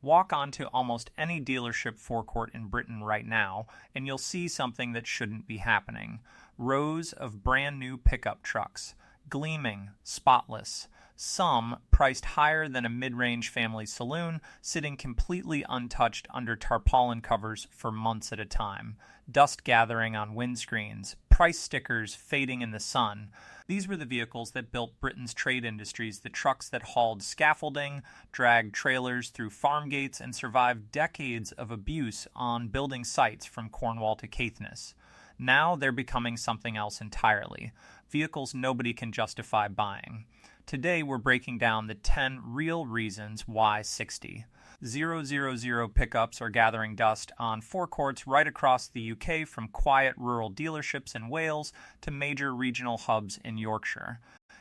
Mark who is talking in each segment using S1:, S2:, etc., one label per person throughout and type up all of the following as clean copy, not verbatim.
S1: Walk onto almost any dealership forecourt in Britain right now, and you'll see something that shouldn't be happening. Rows of brand new pickup trucks, gleaming, spotless. Some priced higher than a mid-range family saloon, sitting completely untouched under tarpaulin covers for months at a time. Dust gathering on windscreens, price stickers fading in the sun. These were the vehicles that built Britain's trade industries, the trucks that hauled scaffolding, dragged trailers through farm gates, and survived decades of abuse on building sites from Cornwall to Caithness. Now they're becoming something else entirely. Vehicles nobody can justify buying. Today we're breaking down the 10 real reasons why 60. 000 pickups are gathering dust on forecourts right across the UK, from quiet rural dealerships in Wales to major regional hubs in Yorkshire.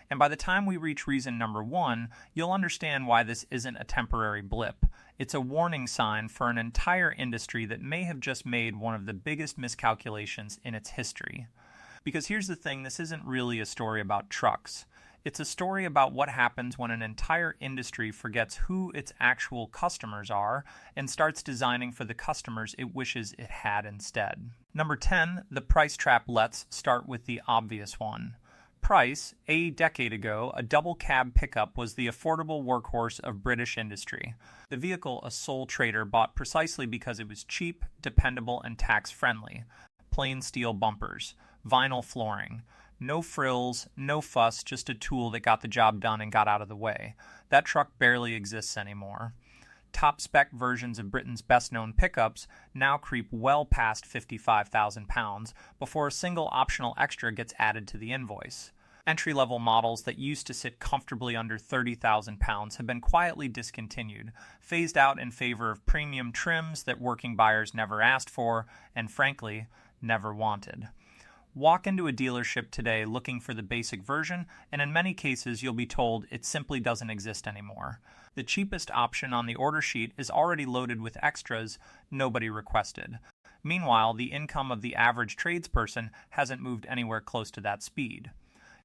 S1: And by the time we reach reason number 1, you'll understand why this isn't a temporary blip. It's a warning sign for an entire industry that may have just made one of the biggest miscalculations in its history. Because here's the thing, this isn't really a story about trucks. It's a story about what happens when an entire industry forgets who its actual customers are and starts designing for the customers it wishes it had instead. Number 10, the price trap. Let's start with the obvious one. Price. A decade ago, a double cab pickup was the affordable workhorse of British industry. The vehicle a sole trader bought precisely because it was cheap, dependable, and tax-friendly. Plain steel bumpers, vinyl flooring. No frills, no fuss, just a tool that got the job done and got out of the way. That truck barely exists anymore. Top-spec versions of Britain's best-known pickups now creep well past £55,000 before a single optional extra gets added to the invoice. Entry-level models that used to sit comfortably under £30,000 have been quietly discontinued, phased out in favor of premium trims that working buyers never asked for and, frankly, never wanted. Walk into a dealership today looking for the basic version, and in many cases you'll be told it simply doesn't exist anymore. The cheapest option on the order sheet is already loaded with extras nobody requested. Meanwhile, the income of the average tradesperson hasn't moved anywhere close to that speed.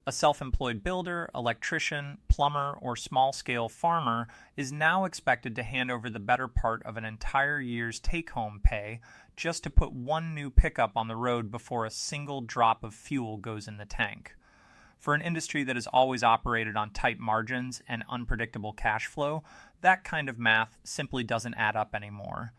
S1: A self-employed builder, electrician, plumber, or small-scale farmer is now expected to hand over the better part of an entire year's take-home pay just to put one new pickup on the road before a single drop of fuel goes in the tank. For an industry that has always operated on tight margins and unpredictable cash flow, that kind of math simply doesn't add up anymore.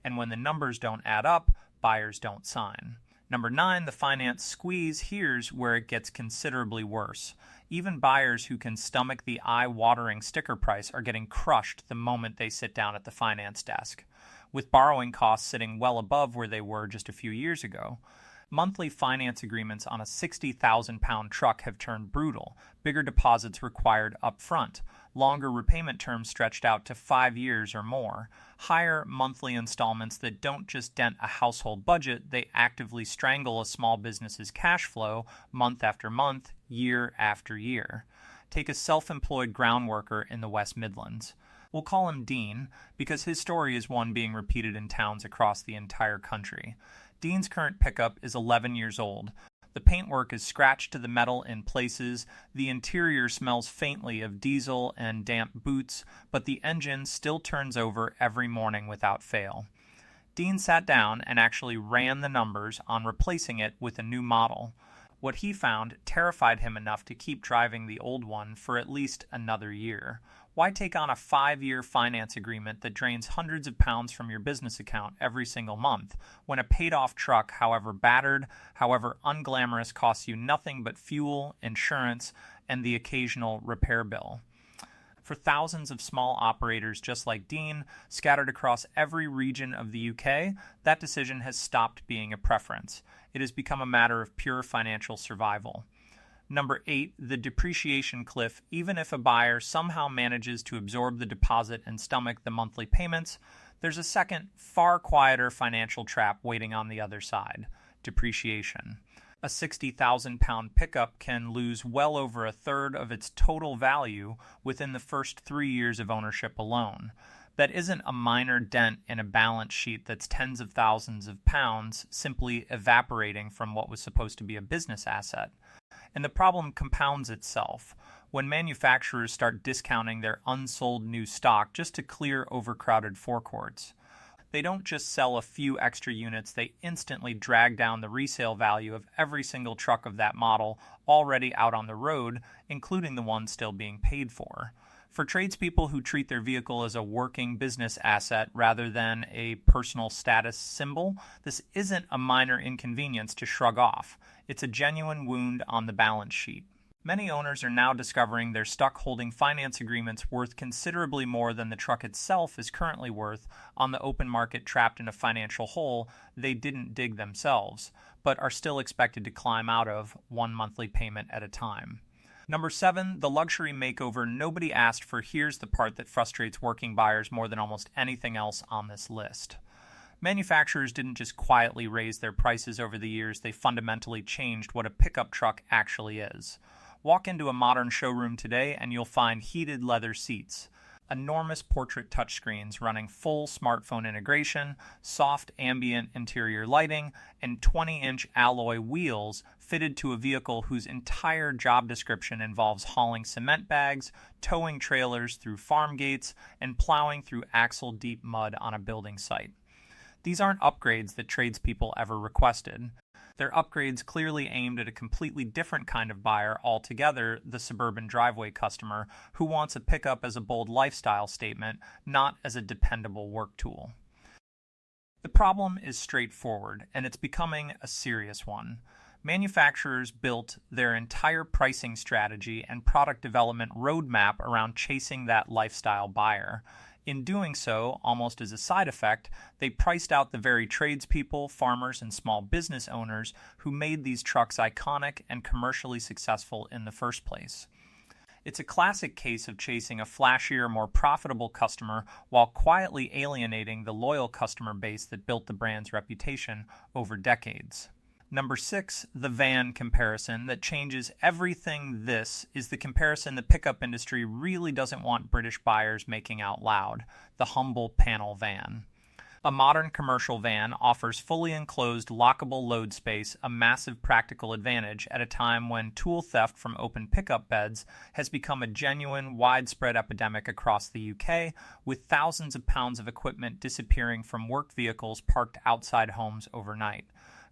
S1: And when the numbers don't add up, buyers don't sign. Number 9, the finance squeeze. Here's where it gets considerably worse. Even buyers who can stomach the eye-watering sticker price are getting crushed the moment they sit down at the finance desk, with borrowing costs sitting well above where they were just a few years ago. Monthly finance agreements on a £60,000 truck have turned brutal, bigger deposits required up front, longer repayment terms stretched out to 5 years or more, higher monthly installments that don't just dent a household budget, they actively strangle a small business's cash flow month after month, year after year. Take a self-employed ground worker in the West Midlands. We'll call him Dean because his story is one being repeated in towns across the entire country. Dean's current pickup is 11 years old. The paintwork is scratched to the metal in places, the interior smells faintly of diesel and damp boots, but the engine still turns over every morning without fail. Dean sat down and actually ran the numbers on replacing it with a new model. What he found terrified him enough to keep driving the old one for at least another year. Why take on a 5-year finance agreement that drains hundreds of pounds from your business account every single month, when a paid-off truck, however battered, however unglamorous, costs you nothing but fuel, insurance, and the occasional repair bill? For thousands of small operators just like Dean, scattered across every region of the UK, that decision has stopped being a preference. It has become a matter of pure financial survival. Number 8, the depreciation cliff. Even if a buyer somehow manages to absorb the deposit and stomach the monthly payments, there's a second, far quieter financial trap waiting on the other side: depreciation. A £60,000 pickup can lose well over a third of its total value within the first 3 years of ownership alone. That isn't a minor dent in a balance sheet that's tens of thousands of pounds simply evaporating from what was supposed to be a business asset. And the problem compounds itself. when manufacturers start discounting their unsold new stock just to clear overcrowded forecourts. They don't just sell a few extra units, they instantly drag down the resale value of every single truck of that model already out on the road, including the ones still being paid for. For tradespeople who treat their vehicle as a working business asset rather than a personal status symbol, this isn't a minor inconvenience to shrug off. It's a genuine wound on the balance sheet. Many owners are now discovering they're stuck holding finance agreements worth considerably more than the truck itself is currently worth on the open market, trapped in a financial hole they didn't dig themselves, but are still expected to climb out of one monthly payment at a time. Number 7, the luxury makeover nobody asked for. Here's the part that frustrates working buyers more than almost anything else on this list. Manufacturers didn't just quietly raise their prices over the years, they fundamentally changed what a pickup truck actually is. Walk into a modern showroom today and you'll find heated leather seats, enormous portrait touchscreens running full smartphone integration, soft ambient interior lighting, and 20-inch alloy wheels fitted to a vehicle whose entire job description involves hauling cement bags, towing trailers through farm gates, and plowing through axle-deep mud on a building site. These aren't upgrades that tradespeople ever requested. They're upgrades clearly aimed at a completely different kind of buyer altogether, the suburban driveway customer who wants a pickup as a bold lifestyle statement, not as a dependable work tool. The problem is straightforward, and it's becoming a serious one. Manufacturers built their entire pricing strategy and product development roadmap around chasing that lifestyle buyer. In doing so, almost as a side effect, they priced out the very tradespeople, farmers, and small business owners who made these trucks iconic and commercially successful in the first place. It's a classic case of chasing a flashier, more profitable customer while quietly alienating the loyal customer base that built the brand's reputation over decades. Number 6, the van comparison that changes everything. This is the comparison the pickup industry really doesn't want British buyers making out loud: the humble panel van. A modern commercial van offers fully enclosed lockable load space, a massive practical advantage at a time when tool theft from open pickup beds has become a genuine, widespread epidemic across the UK, with thousands of pounds of equipment disappearing from work vehicles parked outside homes overnight.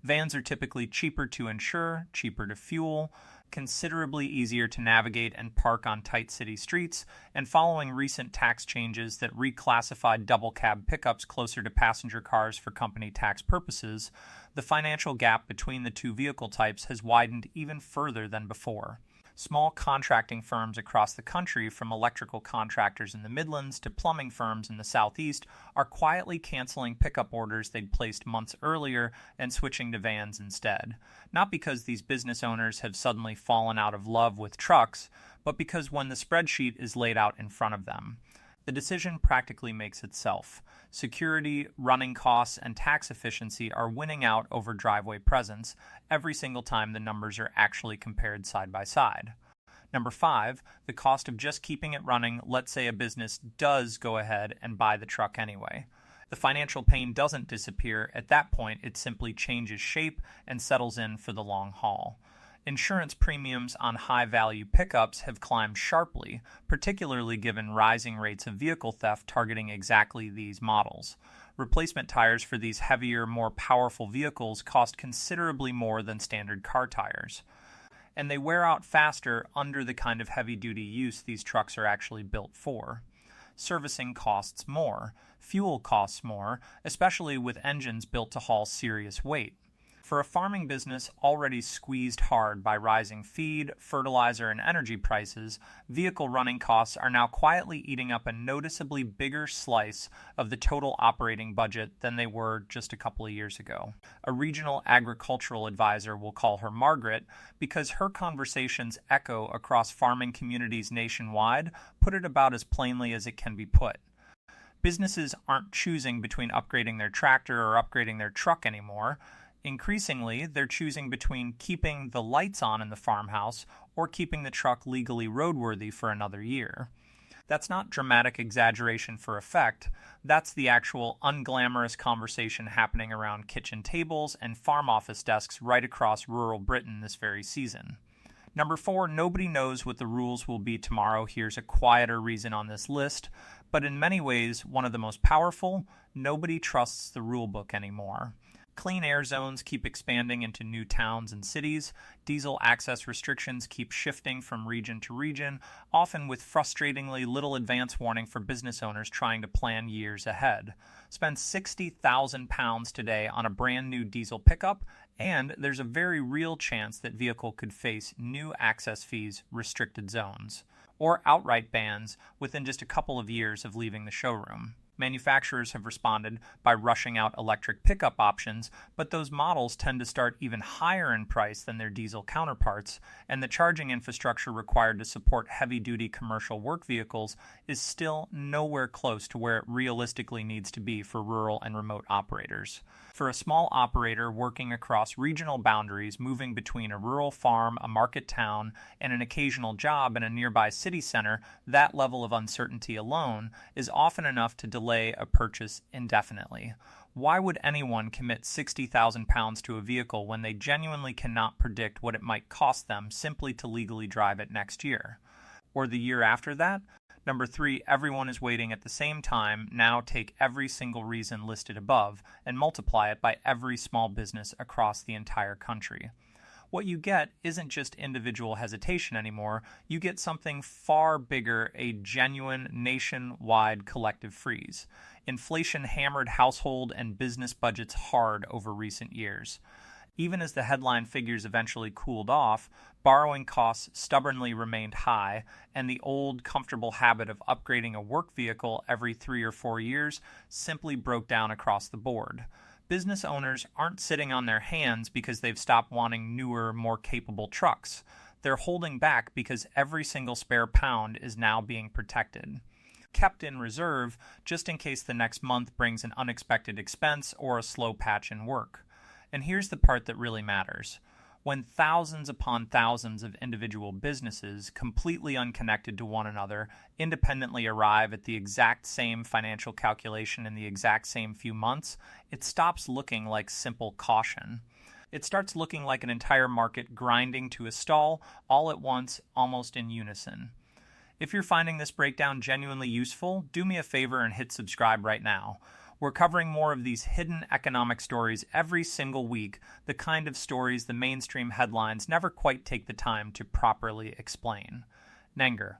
S1: Vans are typically cheaper to insure, cheaper to fuel, considerably easier to navigate and park on tight city streets, and following recent tax changes that reclassified double cab pickups closer to passenger cars for company tax purposes, the financial gap between the two vehicle types has widened even further than before. Small contracting firms across the country, from electrical contractors in the Midlands to plumbing firms in the Southeast, are quietly canceling pickup orders they'd placed months earlier and switching to vans instead. Not because these business owners have suddenly fallen out of love with trucks, but because when the spreadsheet is laid out in front of them, the decision practically makes itself. Security, running costs, and tax efficiency are winning out over driveway presence every single time the numbers are actually compared side by side. Number 5, the cost of just keeping it running. Let's say a business does go ahead and buy the truck anyway. The financial pain doesn't disappear. At that point, it simply changes shape and settles in for the long haul. Insurance premiums on high-value pickups have climbed sharply, particularly given rising rates of vehicle theft targeting exactly these models. Replacement tires for these heavier, more powerful vehicles cost considerably more than standard car tires, and they wear out faster under the kind of heavy-duty use these trucks are actually built for. Servicing costs more, fuel costs more, especially with engines built to haul serious weight. For a farming business already squeezed hard by rising feed, fertilizer, and energy prices, vehicle running costs are now quietly eating up a noticeably bigger slice of the total operating budget than they were just a couple of years ago. A regional agricultural advisor will call her Margaret because her conversations echo across farming communities nationwide, put it about as plainly as it can be put. Businesses aren't choosing between upgrading their tractor or upgrading their truck anymore. Increasingly, they're choosing between keeping the lights on in the farmhouse or keeping the truck legally roadworthy for another year. That's not dramatic exaggeration for effect. That's the actual unglamorous conversation happening around kitchen tables and farm office desks right across rural Britain this very season. Number 4, nobody knows what the rules will be tomorrow. Here's a quieter reason on this list, but in many ways one of the most powerful. Nobody trusts the rule book anymore. Clean air zones keep expanding into new towns and cities. Diesel access restrictions keep shifting from region to region, often with frustratingly little advance warning for business owners trying to plan years ahead. Spend £60,000 today on a brand new diesel pickup, and there's a very real chance that vehicle could face new access fees, restricted zones, or outright bans within just a couple of years of leaving the showroom. Manufacturers have responded by rushing out electric pickup options, but those models tend to start even higher in price than their diesel counterparts, and the charging infrastructure required to support heavy-duty commercial work vehicles is still nowhere close to where it realistically needs to be for rural and remote operators. For a small operator working across regional boundaries, moving between a rural farm, a market town, and an occasional job in a nearby city center, that level of uncertainty alone is often enough to delay a purchase indefinitely. Why would anyone commit £60,000 to a vehicle when they genuinely cannot predict what it might cost them simply to legally drive it next year? Or the year after that? Number 3, everyone is waiting at the same time. Now take every single reason listed above and multiply it by every small business across the entire country. What you get isn't just individual hesitation anymore. You get something far bigger, a genuine nationwide collective freeze. Inflation hammered household and business budgets hard over recent years. Even as the headline figures eventually cooled off, borrowing costs stubbornly remained high, and the old, comfortable habit of upgrading a work vehicle every 3 or 4 years simply broke down across the board. Business owners aren't sitting on their hands because they've stopped wanting newer, more capable trucks. They're holding back because every single spare pound is now being protected, kept in reserve just in case the next month brings an unexpected expense or a slow patch in work. And here's the part that really matters. When thousands upon thousands of individual businesses, completely unconnected to one another, independently arrive at the exact same financial calculation in the exact same few months, it stops looking like simple caution. It starts looking like an entire market grinding to a stall, all at once, almost in unison. If you're finding this breakdown genuinely useful, do me a favor and hit subscribe right now. We're covering more of these hidden economic stories every single week, the kind of stories the mainstream headlines never quite take the time to properly explain. Nenger.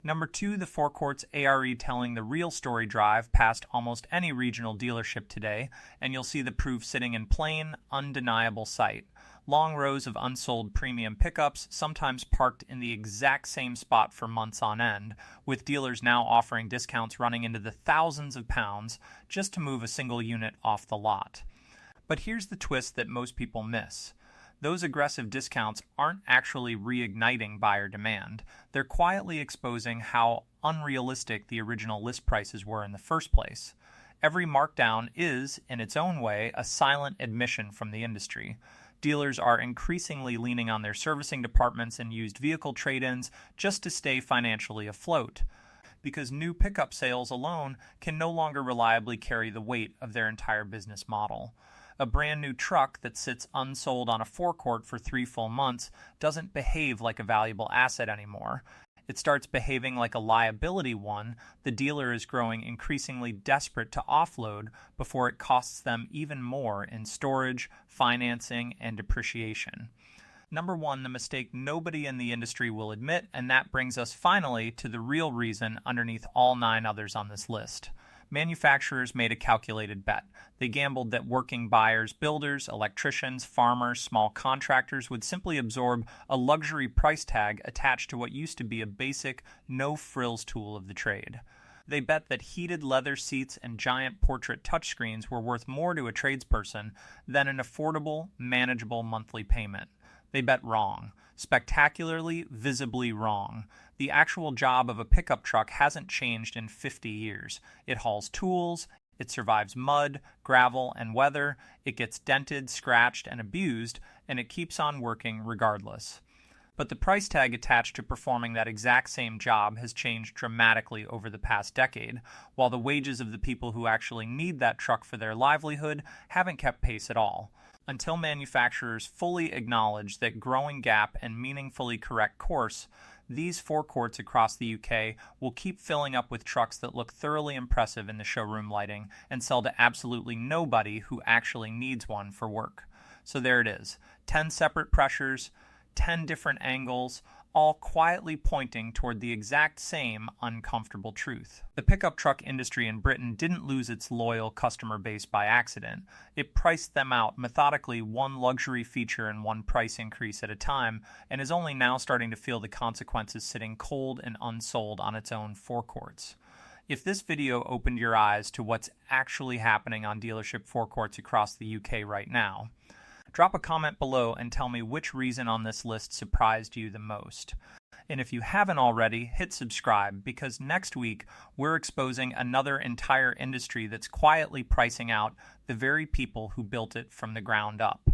S1: Number 2, the forecourt's ARE telling the real story drive past almost any regional dealership today, and you'll see the proof sitting in plain, undeniable sight. Long rows of unsold premium pickups, sometimes parked in the exact same spot for months on end, with dealers now offering discounts running into the thousands of pounds just to move a single unit off the lot. But here's the twist that most people miss. Those aggressive discounts aren't actually reigniting buyer demand. They're quietly exposing how unrealistic the original list prices were in the first place. Every markdown is, in its own way, a silent admission from the industry. Dealers are increasingly leaning on their servicing departments and used vehicle trade-ins just to stay financially afloat, because new pickup sales alone can no longer reliably carry the weight of their entire business model. A brand new truck that sits unsold on a forecourt for 3 full months doesn't behave like a valuable asset anymore. It starts behaving like a liability one the dealer is growing increasingly desperate to offload before it costs them even more in storage, financing, and depreciation. Number 1, the mistake nobody in the industry will admit, and that brings us finally to the real reason underneath all 9 others on this list. Manufacturers made a calculated bet. They gambled that working buyers, builders, electricians, farmers, small contractors would simply absorb a luxury price tag attached to what used to be a basic, no-frills tool of the trade. They bet that heated leather seats and giant portrait touchscreens were worth more to a tradesperson than an affordable, manageable monthly payment. They bet wrong. Spectacularly, visibly wrong. The actual job of a pickup truck hasn't changed in 50 years. It hauls tools, it survives mud, gravel, and weather, it gets dented, scratched, and abused, and it keeps on working regardless. But the price tag attached to performing that exact same job has changed dramatically over the past decade, while the wages of the people who actually need that truck for their livelihood haven't kept pace at all. Until manufacturers fully acknowledge that growing gap and meaningfully correct course, these forecourts across the UK will keep filling up with trucks that look thoroughly impressive in the showroom lighting and sell to absolutely nobody who actually needs one for work. So there it is, 10 separate pressures, 10 different angles, all quietly pointing toward the exact same uncomfortable truth. The pickup truck industry in Britain didn't lose its loyal customer base by accident. It priced them out methodically, one luxury feature and one price increase at a time, and is only now starting to feel the consequences sitting cold and unsold on its own forecourts. If this video opened your eyes to what's actually happening on dealership forecourts across the UK right now, drop a comment below and tell me which reason on this list surprised you the most. And if you haven't already, hit subscribe, because next week we're exposing another entire industry that's quietly pricing out the very people who built it from the ground up.